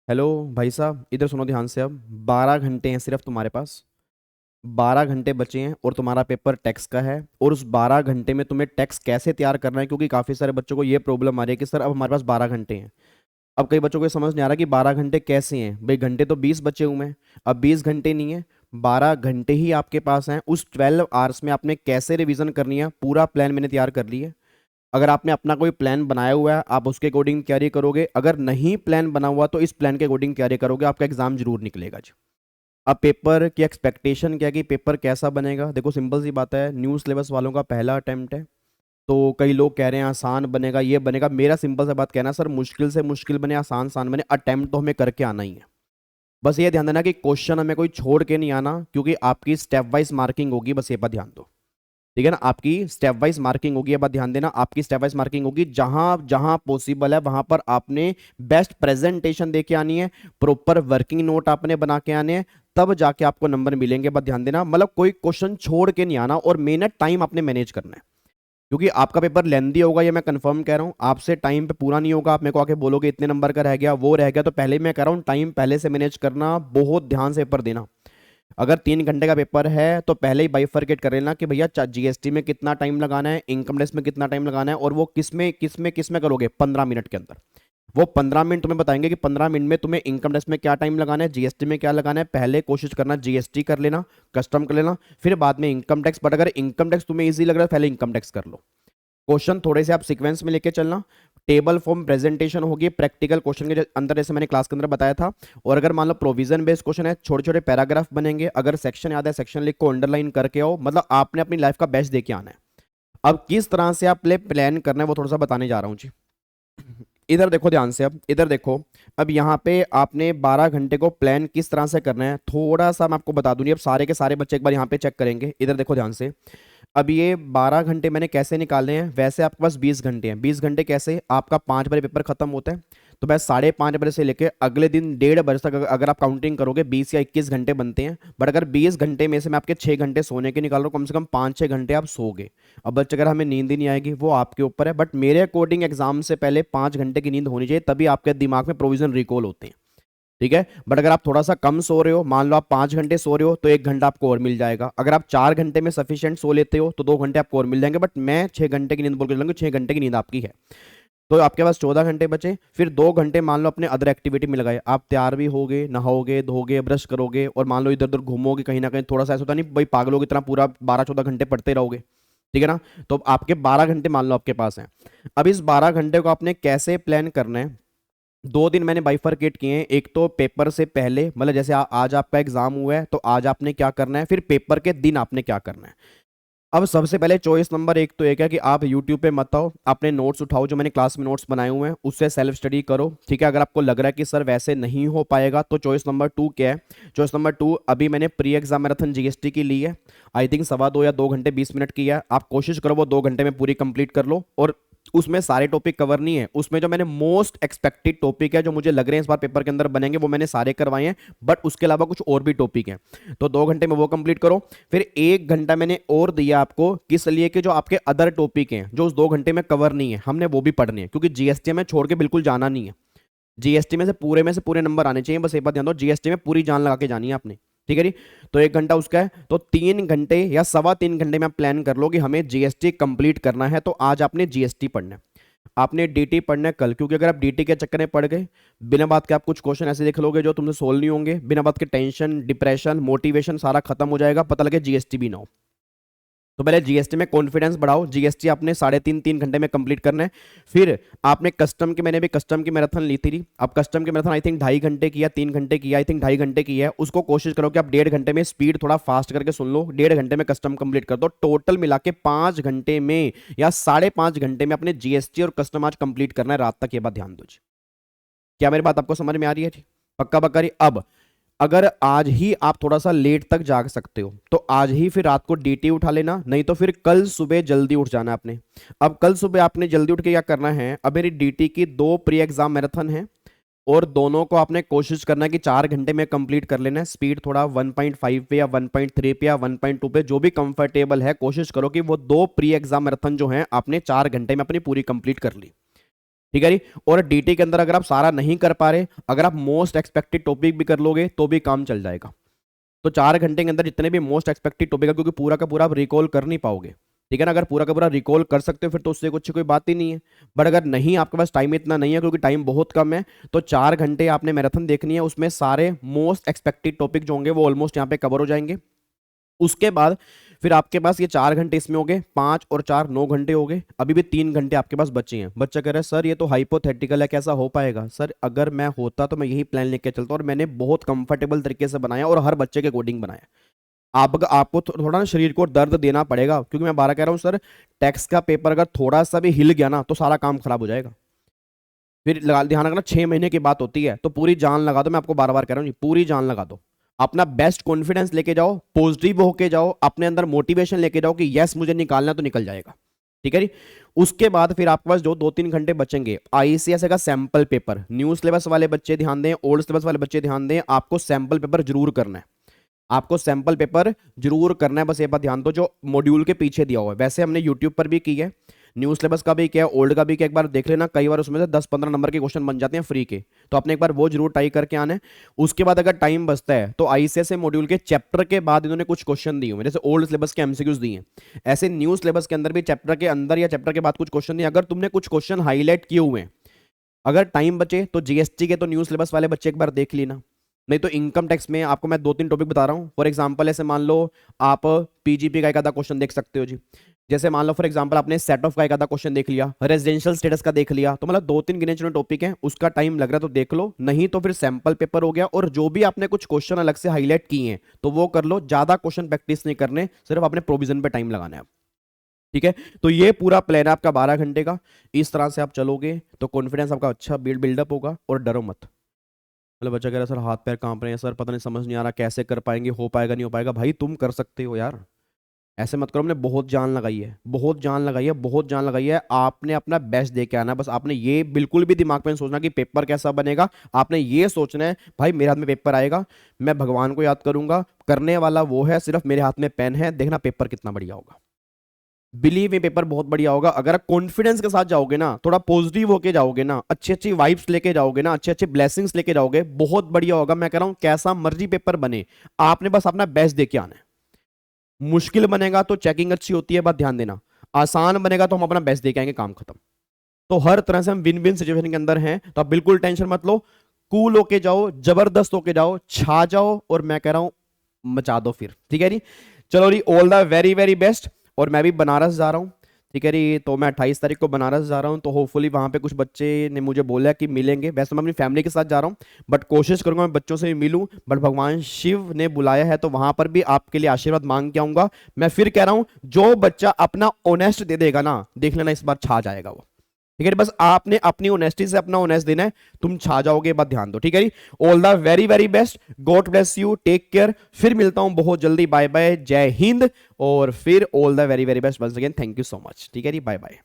Hello भाई साहब, इधर सुनो ध्यान से। अब 12 घंटे हैं सिर्फ तुम्हारे पास। 12 घंटे बचे हैं और तुम्हारा पेपर टैक्स का है। और उस 12 घंटे में तुम्हें टैक्स कैसे तैयार करना है, क्योंकि काफ़ी सारे बच्चों को ये प्रॉब्लम आ रही है कि सर अब हमारे पास 12 घंटे हैं। अब कई बच्चों को ये समझ नहीं आ रहा कि 12 घंटे कैसे हैं। भाई घंटे तो 20 बचे हुए हैं। अब 20 घंटे नहीं है, 12 घंटे ही आपके पास हैं। उस 12 आवर्स में आपने कैसे रिवीजन करनी है, पूरा प्लान मैंने तैयार कर लिया है। अगर आपने अपना कोई प्लान बनाया हुआ है, आप उसके अकॉर्डिंग तैयारी करोगे। अगर नहीं प्लान बना हुआ तो इस प्लान के अकॉर्डिंग तैयारी करोगे, आपका एग्जाम जरूर निकलेगा जी। अब पेपर की एक्सपेक्टेशन क्या है कि पेपर कैसा बनेगा। देखो सिंपल सी बात है, न्यू सिलेबस वालों का पहला अटेम्प्ट है। तो कई लोग कह रहे हैं आसान बनेगा, ये बनेगा। मेरा सिंपल सा बात कहना है, सर मुश्किल से मुश्किल बने, आसान आसान बने, अटेम्प्ट तो हमें करके आना ही है। बस ये ध्यान देना कि क्वेश्चन हमें कोई छोड़ के नहीं आना, क्योंकि आपकी स्टेप वाइज मार्किंग होगी। बस ये पर ध्यान दो, ठीक है ना। आपकी स्टेप वाइज मार्किंग होगी, ये बात ध्यान देना। आपकी स्टेप वाइज मार्किंग होगी, जहां जहां पॉसिबल है वहां पर आपने बेस्ट प्रेजेंटेशन दे के आनी है, प्रॉपर वर्किंग नोट आपने बना के आने हैं, तब जाके आपको नंबर मिलेंगे। बात ध्यान देना, मतलब कोई क्वेश्चन छोड़ के नहीं आना। और मेन है टाइम आपने मैनेज करना है, क्योंकि आपका पेपर लेंदी होगा, ये मैं कंफर्म कह रहा हूं। आपसे टाइम पे पूरा नहीं होगा, आप मेरे को आके बोलोगे इतने नंबर का रह गया, वो रह गया। तो पहले मैं कह रहा हूं टाइम पहले से मैनेज करना, बहुत ध्यान से पेपर देना। अगर 3 घंटे का पेपर है तो पहले ही बाइफरकेट कर लेना कि भैया जीएसटी में कितना टाइम लगाना है, इनकम टैक्स में कितना टाइम लगाना है, और वो किस में करोगे 15 मिनट के अंदर। वो 15 मिनट तुम्हें बताएंगे कि 15 मिनट में तुम्हें इनकम टैक्स में क्या टाइम लगाना है, जीएसटी में क्या लगाना है। पहले कोशिश करना जीएसटी कर लेना, कस्टम कर लेना, फिर बाद में इनकम टैक्स। बट अगर इनकम टैक्स तुम्हें ईजी लग रहा है, पहले इनकम टैक्स कर लो। क्वेश्चन थोड़े से आप सीक्वेंस में लेके चलना। टेबल फॉर्म प्रेजेंटेशन होगी प्रैक्टिकल क्वेश्चन के अंदर, जैसे मैंने क्लास के अंदर बताया था। और अगर मान लो प्रोविजन बेस्ड क्वेश्चन है, छोटे छोटे पैराग्राफ बनेंगे। अगर सेक्शन याद है, सेक्शन लिख को अंडरलाइन करके आओ। मतलब आपने अपनी लाइफ का बेस्ट देके आना है। अब किस तरह से आप प्लान करना है वो थोड़ा सा बताने जा रहा हूँ जी। इधर देखो ध्यान से, अब इधर देखो। अब यहाँ पे आपने 12 घंटे को प्लान किस तरह से करना है, थोड़ा सा मैं आपको बता दूंगी। अब सारे के सारे बच्चे एक बार यहाँ पे चेक करेंगे। इधर देखो ध्यान से। अब ये 12 घंटे मैंने कैसे निकाले हैं, वैसे आपके पास 20 घंटे हैं। 20 घंटे कैसे, आपका 5 बजे पेपर खत्म होता है, तो बस 5:30 बजे से लेकर अगले दिन 1:30 बजे तक अगर आप काउंटिंग करोगे 20 या 21 घंटे बनते हैं। बट अगर 20 घंटे में से मैं आपके 6 घंटे सोने के निकाल रहा हूँ, कम से कम 5-6 घंटे आप सोगे। अब बच्चे अगर हमें नींद ही नहीं आएगी, वो आपके ऊपर है। बट मेरे अकॉर्डिंग एग्जाम से पहले 5 घंटे की नींद होनी चाहिए, तभी आपके दिमाग में प्रोविजन रिकॉल होते हैं, ठीक है। बट अगर आप थोड़ा सा कम सो रहे हो, मान लो आप 5 घंटे सो रहे हो, तो 1 घंटा आपको और मिल जाएगा। अगर आप 4 घंटे में सफिशिएंट सो लेते हो तो 2 घंटे आपको और मिल जाएंगे। बट मैं 6 घंटे की नींद बोल के चलूंगा, 6 घंटे की नींद आपकी है। तो आपके पास 14 घंटे बचे। फिर 2 घंटे मान लो अपने अदर एक्टिविटी में लगाए। आप तैयार भी होगे, नहाओगे धोगे, ब्रश करोगे, और मान लो इधर उधर घूमोगे कहीं ना कहीं। थोड़ा सा ऐसा होता नहीं भाई पागलों की तरह पूरा 12-14 घंटे पढ़ते रहोगे, ठीक है ना। तो आपके 12 घंटे मान लो आपके पास हैं। अब इस 12 घंटे को आपने कैसे प्लान करना है, 2 दिन मैंने बाइफरकेट किए हैं। एक तो पेपर से पहले, मतलब जैसे आज आपका एग्जाम हुआ है तो आज आपने क्या करना है, फिर पेपर के दिन आपने क्या करना है। अब सबसे पहले चॉइस नंबर 1 तो एक है कि आप यूट्यूब पे मत आओ, अपने नोट्स उठाओ, जो मैंने क्लास में नोट्स बनाए हुए हैं उससे सेल्फ स्टडी करो, ठीक है। अगर आपको लग रहा है कि सर वैसे नहीं हो पाएगा, तो चॉइस नंबर 2 क्या है। चॉइस नंबर 2, अभी मैंने प्री एग्जाम मैराथन जीएसटी की ली है। आई थिंक 2.25 या 2 घंटे 20 मिनट की है। आप कोशिश करो वो 2 घंटे में पूरी कंप्लीट कर लो। और उसमें सारे टॉपिक कवर नहीं है, उसमें जो मैंने मोस्ट एक्सपेक्टेड टॉपिक है, जो मुझे लग रहे हैं इस बार पेपर के अंदर बनेंगे, वो मैंने सारे करवाए हैं। बट उसके अलावा कुछ और भी टॉपिक हैं, तो 2 घंटे में वो कंप्लीट करो। फिर 1 घंटा मैंने और दिया आपको, किस लिए कि जो आपके अदर टॉपिक हैं जो उस 2 घंटे में कवर नहीं है, हमने वो भी पढ़ने हैं। क्योंकि जीएसटी में छोड़ के बिल्कुल जाना नहीं है। जीएसटी में से पूरे नंबर आने चाहिए। बस एक बात ध्यान दो, जीएसटी में पूरी जान लगा के जानी है आपने, ठीक है जी। तो 1 घंटा उसका है, तो 3 घंटे या 3.25 घंटे में आप प्लान कर लो कि हमें जीएसटी कंप्लीट करना है। तो आज आपने जीएसटी पढ़ना है, आपने डीटी पढ़ना है कल। क्योंकि अगर आप डीटी के चक्कर में पड़ गए, बिना बात के आप कुछ क्वेश्चन ऐसे देख लोगे जो तुमसे सोल्व नहीं होंगे, बिना बात के टेंशन डिप्रेशन मोटिवेशन सारा खत्म हो जाएगा, पता लगे जीएसटी भी ना हो। तो पहले जीएसटी में कॉन्फिडेंस बढ़ाओ। जीएसटी आपने 3.5-3 घंटे में कंप्लीट करना है। फिर आपने कस्टम की, मैंने भी कस्टम की मैराथन ली थी। अब कस्टम की मैराथन आई थिंक 2.5 घंटे की या 3 घंटे की, आई थिंक 2.5 घंटे की है। उसको कोशिश करो कि आप 1.5 घंटे में स्पीड थोड़ा फास्ट करके सुन लो, 1.5 घंटे में कस्टम कंप्लीट कर दो। टोटल मिला के 5 घंटे में या 5.5 घंटे में अपने जीएसटी और कस्टम आज कंप्लीट करना है रात तक। ये बात ध्यान दो जी। क्या मेरी बात आपको समझ में आ रही है जी? पक्का पक्का रही। अब अगर आज ही आप थोड़ा सा लेट तक जाग सकते हो तो आज ही फिर रात को डीटी उठा लेना, नहीं तो फिर कल सुबह जल्दी उठ जाना आपने। अब कल सुबह आपने जल्दी उठ के क्या करना है, अब मेरी डीटी की 2 प्री एग्जाम मैराथन है, और दोनों को आपने कोशिश करना है कि 4 घंटे में कंप्लीट कर लेना है। स्पीड थोड़ा 1.5 पे या 1.3 पे या 1.2 पे, जो भी कंफर्टेबल है, कोशिश करो कि वो 2 प्री एग्जाम मैराथन जो है आपने 4 घंटे में अपनी पूरी कंप्लीट कर ली, ठीक है जी। और डीटी के अंदर अगर आप सारा नहीं कर पा रहे, अगर आप मोस्ट एक्सपेक्टेड टॉपिक भी कर लोगे तो भी काम चल जाएगा। तो 4 घंटे के अंदर जितने भी मोस्ट एक्सपेक्टेड टॉपिक है, क्योंकि पूरा का पूरा आप रिकॉल कर नहीं पाओगे, ठीक है ना। अगर पूरा का पूरा रिकॉल कर सकते हो फिर तो उससे कुछ कोई बात ही नहीं है। बट अगर नहीं, आपके पास टाइम इतना नहीं है, क्योंकि टाइम बहुत कम है, तो 4 घंटे आपने मैराथन देखनी है, उसमें सारे मोस्ट एक्सपेक्टेड टॉपिक जो होंगे वो ऑलमोस्ट यहाँ पे कवर हो जाएंगे। उसके बाद फिर आपके पास ये 4 घंटे इसमें हो गए, 5 और 4 9 घंटे हो गए, अभी भी 3 घंटे आपके पास बचे हैं। बच्चा कह रहा है सर ये तो हाइपोथेटिकल है, कैसा हो पाएगा? सर अगर मैं होता तो मैं यही प्लान लेके चलता, और मैंने बहुत कंफर्टेबल तरीके से बनाया और हर बच्चे के अकॉर्डिंग बनाया। आपको थोड़ा ना शरीर को दर्द देना पड़ेगा, क्योंकि मैं 12 कह रहा हूँ सर, टैक्स का पेपर अगर थोड़ा सा भी हिल गया ना तो सारा काम खराब हो जाएगा। फिर ध्यान रखना, 6 महीने की बात होती है, तो पूरी जान लगा दो। मैं आपको बार बार कह रहा हूँ जी, पूरी जान लगा दो। अपना बेस्ट कॉन्फिडेंस लेके जाओ, पॉजिटिव होके जाओ, अपने अंदर मोटिवेशन लेके जाओ कि यस मुझे निकालना तो निकल जाएगा, ठीक है जी। उसके बाद फिर आपके पास जो 2-3 घंटे बचेंगे, आईसीएस का सैंपल पेपर, न्यू सिलेबस वाले बच्चे ध्यान दें, ओल्ड सिलेबस वाले बच्चे ध्यान दें, आपको सैंपल पेपर जरूर करना है। आपको सैंपल पेपर जरूर करना है, बस ये बात ध्यान दो, जो मॉड्यूल के पीछे दिया हुआ है। वैसे हमने यूट्यूब पर भी की है, न्यू सिलेबस का भी किया, ओल्ड का भी किया, एक बार देख लेना, कई बार उसमें से 10-15 नंबर के क्वेश्चन बन जाते हैं फ्री के, तो आपने एक बार वो जरूर ट्राई करके आना है। उसके बाद अगर टाइम बचता है तो आईसीएस मॉड्यूल के चैप्टर के बाद इन्होंने कुछ क्वेश्चन दिए हुए, जैसे ओल्ड सिलेबस के एमसीक्यूज दिए हैं, ऐसे न्यू सिलेबस के अंदर भी चैप्टर के अंदर या चैप्टर के बाद कुछ क्वेश्चन दिए। अगर तुमने कुछ क्वेश्चन हाईलाइट किए हुए हैं, अगर टाइम बचे तो जीएसटी के तो न्यू सिलेबस वाले बच्चे एक बार देख लेना, नहीं तो इनकम टैक्स में आपको मैं 2-3 टॉपिक बता रहा हूँ। फॉर एग्जांपल ऐसे मान लो आप पीजीपी का एक आधा क्वेश्चन देख सकते हो जी। जैसे मान लो फॉर एग्जांपल आपने सेट ऑफ का एक आधा क्वेश्चन देख लिया, रेजिडेंशियल स्टेटस का देख लिया, तो मतलब 2-3 गिने चुने टॉपिक हैं, उसका टाइम लग रहा है तो देख लो, नहीं तो फिर सैंपल पेपर हो गया। और जो भी आपने कुछ क्वेश्चन अलग से हाईलाइट किए हैं तो वो कर लो, ज्यादा क्वेश्चन प्रैक्टिस नहीं करने, सिर्फ अपने प्रोविजन पे टाइम लगाना है, ठीक है। तो ये पूरा प्लान है आपका 12 घंटे का। इस तरह से आप चलोगे तो कॉन्फिडेंस आपका अच्छा बिल्डअप होगा। और डरो मत। मतलब बच्चा कह रहा है सर हाथ पैर कांप रहे हैं, सर पता नहीं समझ नहीं आ रहा कैसे कर पाएंगे, हो पाएगा नहीं हो पाएगा। भाई तुम कर सकते हो यार, ऐसे मत करो। हमने बहुत जान लगाई है, बहुत जान लगाई है, बहुत जान लगाई है। आपने अपना बेस्ट दे के आना है। बस आपने ये बिल्कुल भी दिमाग में नहीं सोचना कि पेपर कैसा बनेगा। आपने ये सोचना है भाई मेरे हाथ में पेपर आएगा, मैं भगवान को याद करूंगा, करने वाला वो है, सिर्फ मेरे हाथ में पेन है, देखना पेपर कितना बढ़िया होगा। बिलीव में पेपर बहुत बढ़िया होगा। अगर आप कॉन्फिडेंस के साथ जाओगे ना, थोड़ा पॉजिटिव होके जाओगे ना, अच्छी अच्छी वाइब्स लेके जाओगे ना, अच्छे अच्छे ब्लेसिंग्स लेके जाओगे, बहुत बढ़िया होगा। मैं कह रहा हूं कैसा मर्जी पेपर बने, आपने बस अपना बेस्ट देके आना है। मुश्किल बनेगा तो चेकिंग अच्छी होती है, बात ध्यान देना। आसान बनेगा तो हम अपना बेस्ट देके आएंगे, काम खत्म। तो हर तरह से हम विन विन सिचुएशन के अंदर हैं, तो आप बिल्कुल टेंशन मत लो, कूल होके जाओ, जबरदस्त होके जाओ, छा जाओ, और मैं कह रहा हूं मचा दो फिर, ठीक है जी। चलो जी, all the very very best. और मैं भी बनारस जा रहा हूँ, ठीक है जी। तो मैं 28 तारीख को बनारस जा रहा हूँ, तो होपफुली वहाँ पे कुछ बच्चे ने मुझे बोला कि मिलेंगे। वैसे मैं अपनी फैमिली के साथ जा रहा हूँ, बट कोशिश करूंगा मैं बच्चों से भी मिलूं। बट भगवान शिव ने बुलाया है तो वहां पर भी आपके लिए आशीर्वाद मांग के आऊंगा। मैं फिर कह रहा हूँ, जो बच्चा अपना ऑनेस्ट दे देगा ना, देख लेना इस बार छा जाएगा वो, ठीक है। बस आपने अपनी ऑनेस्टी से अपना ऑनेस्ट देना है, तुम छा जाओगे, बात ध्यान दो, ठीक है जी। All the very very best, God bless you, take care. फिर मिलता हूं बहुत जल्दी, बाय बाय, जय हिंद। और फिर all the very very best once again, thank you so much, ठीक है जी, बाय बाय।